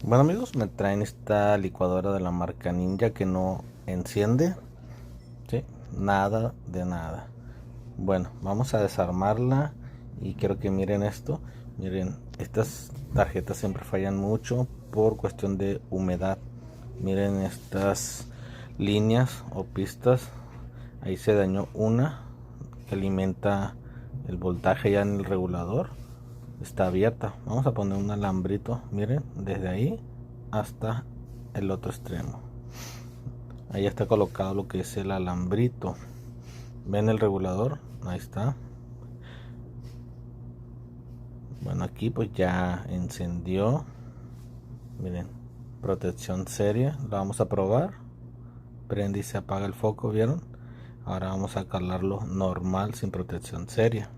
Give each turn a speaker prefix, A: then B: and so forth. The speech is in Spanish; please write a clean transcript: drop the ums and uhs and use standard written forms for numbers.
A: Bueno amigos, me traen esta licuadora de la marca Ninja que no enciende, ¿sí? Nada de nada. Bueno, vamos a desarmarla y quiero que miren esto. Miren, estas tarjetas siempre fallan mucho por cuestión de humedad. Miren estas líneas o pistas. Ahí se dañó una que alimenta el voltaje ya en el regulador. Está abierta. Vamos a poner un alambrito, miren, desde ahí hasta el otro extremo. Ahí está colocado lo que es el alambrito. Ven el regulador, ahí está. Bueno, aquí pues ya encendió. Miren, protección seria. Lo vamos a probar. Prende y se apaga el foco, ¿vieron? Ahora vamos a calarlo normal sin protección seria.